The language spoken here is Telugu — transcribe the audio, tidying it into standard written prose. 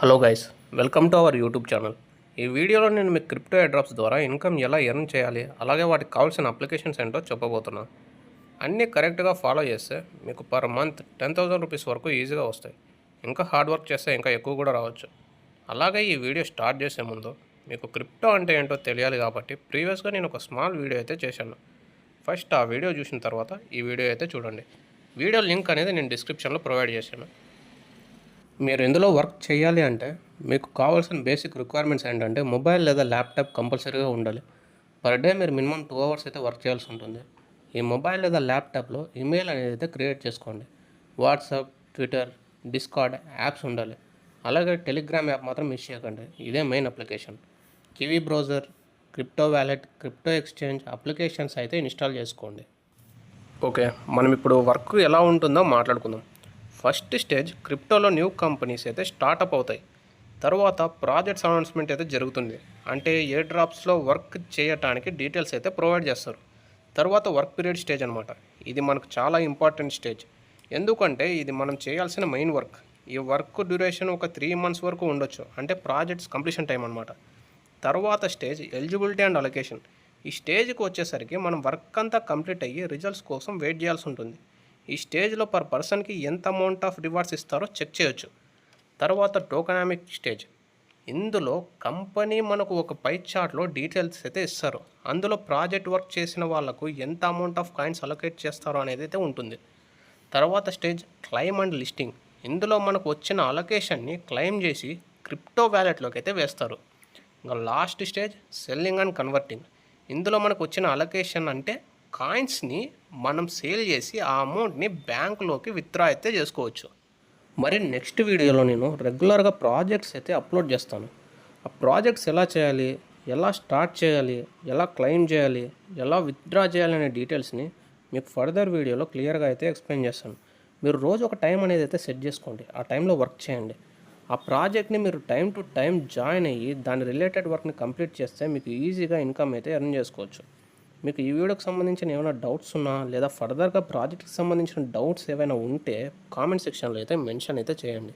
Hello guys, welcome to our YouTube channel. ఈ వీడియోలో నేను మీకు క్రిప్టో ఎయిర్డ్రాప్స్ ద్వారా ఇన్కమ్ ఎలా ఎర్న్ చేయాలి, అలాగే వాటికి కావాల్సిన అప్లికేషన్స్ ఏంటో చెప్పబోతున్నాను. అన్నీ కరెక్ట్గా ఫాలో చేస్తే మీకు పర్ మంత్ 10,000 రూపీస్ వరకు ఈజీగా వస్తాయి. ఇంకా హార్డ్ వర్క్ చేస్తే ఇంకా ఎక్కువ కూడా రావచ్చు. అలాగే ఈ వీడియో స్టార్ట్ చేసే ముందు మీకు క్రిప్టో అంటే ఏంటో తెలియాలి కాబట్టి ప్రీవియస్గా నేను ఒక స్మాల్ వీడియో అయితే చేశాను. ఫస్ట్ ఆ వీడియో చూసిన తర్వాత ఈ వీడియో అయితే చూడండి. వీడియో లింక్ అనేది నేను డిస్క్రిప్షన్లో ప్రొవైడ్ చేశాను. మీరు ఇందులో వర్క్ చేయాలి అంటే మీకు కావాల్సిన బేసిక్ రిక్వైర్మెంట్స్ ఏంటంటే మొబైల్ లేదా ల్యాప్టాప్ కంపల్సరీగా ఉండాలి. పర్ డే మీరు మినిమం 2 అవర్స్ అయితే వర్క్ చేయాల్సి ఉంటుంది. ఈ మొబైల్ లేదా ల్యాప్టాప్లో ఇమెయిల్ అనేది అయితే క్రియేట్ చేసుకోండి. వాట్సాప్, ట్విట్టర్, డిస్కార్డ్ యాప్స్ ఉండాలి. అలాగే టెలిగ్రామ్ యాప్ మాత్రం మిస్ చేయకండి. ఇదే main application. Kiwi browser, crypto wallet, crypto exchange applications అయితే ఇన్స్టాల్ చేసుకోండి. ఓకే, మనం ఇప్పుడు వర్క్ ఎలా ఉంటుందో మాట్లాడుకుందాం. ఫస్ట్ స్టేజ్ క్రిప్టోలో న్యూ కంపెనీస్ అయితే స్టార్టప్ అవుతాయి. తర్వాత ప్రాజెక్ట్స్ అనౌన్స్మెంట్ అయితే జరుగుతుంది. అంటే ఎయిర్ డ్రాప్స్లో వర్క్ చేయడానికి డీటెయిల్స్ అయితే ప్రొవైడ్ చేస్తారు. తర్వాత వర్క్ పీరియడ్ స్టేజ్ అనమాట. ఇది మనకు చాలా ఇంపార్టెంట్ స్టేజ్. ఎందుకంటే ఇది మనం చేయాల్సిన మెయిన్ వర్క్. ఈ వర్క్ డ్యూరేషన్ ఒక 3 months వరకు ఉండొచ్చు. అంటే ప్రాజెక్ట్స్ కంప్లీషన్ టైం అనమాట. తర్వాత స్టేజ్ ఎలిజిబిలిటీ అండ్ అలొకేషన్. ఈ స్టేజ్కి వచ్చేసరికి మనం వర్క్ అంతా కంప్లీట్ అయ్యి రిజల్ట్స్ కోసం వెయిట్ చేయాల్సి ఉంటుంది. ఈ స్టేజ్లో పర్ పర్సన్కి ఎంత అమౌంట్ ఆఫ్ రివార్డ్స్ ఇస్తారో చెక్ చేయొచ్చు. తర్వాత టోకనామిక్ స్టేజ్. ఇందులో కంపెనీ మనకు ఒక పై చార్ట్లో డీటెయిల్స్ అయితే ఇస్తారు. అందులో ప్రాజెక్ట్ వర్క్ చేసిన వాళ్ళకు ఎంత అమౌంట్ ఆఫ్ కాయిన్స్ అలొకేట్ చేస్తారో అనేది అయితే ఉంటుంది. తర్వాత స్టేజ్ క్లెయిమ్ అండ్ లిస్టింగ్. ఇందులో మనకు వచ్చిన అలొకేషన్ని క్లెయిమ్ చేసి క్రిప్టో వ్యాలెట్లోకి అయితే వేస్తారు. ఇంకా last stage selling and converting. ఇందులో మనకు వచ్చిన అలొకేషన్ అంటే కాయిన్స్ని మనం సేల్ చేసి ఆ అమౌంట్ని బ్యాంకులోకి విత్డ్రా అయితే చేసుకోవచ్చు. మరి నెక్స్ట్ వీడియోలో నేను రెగ్యులర్గా ప్రాజెక్ట్స్ అయితే అప్లోడ్ చేస్తాను. ఆ ప్రాజెక్ట్స్ ఎలా చేయాలి, ఎలా స్టార్ట్ చేయాలి, ఎలా క్లెయిమ్ చేయాలి, ఎలా విత్డ్రా చేయాలి అనే డీటెయిల్స్ని మీకు ఫర్దర్ వీడియోలో క్లియర్గా అయితే ఎక్స్ప్లెయిన్ చేస్తాను. మీరు రోజు ఒక టైం అనేది అయితే సెట్ చేసుకోండి. ఆ టైంలో వర్క్ చేయండి. ఆ ప్రాజెక్ట్ని మీరు టైం టు టైం జాయిన్ అయ్యి దాని రిలేటెడ్ వర్క్ని కంప్లీట్ చేస్తే మీకు ఈజీగా ఇన్కమ్ అయితే ఎర్న్ చేసుకోవచ్చు. మీకు ఈ వీడియోకి సంబంధించిన ఏమైనా డౌట్స్ ఉన్నా లేదా ఫర్దర్గా ప్రాజెక్ట్కి సంబంధించిన డౌట్స్ ఏవైనా ఉంటే కామెంట్ సెక్షన్లో అయితే మెన్షన్ అయితే చేయండి.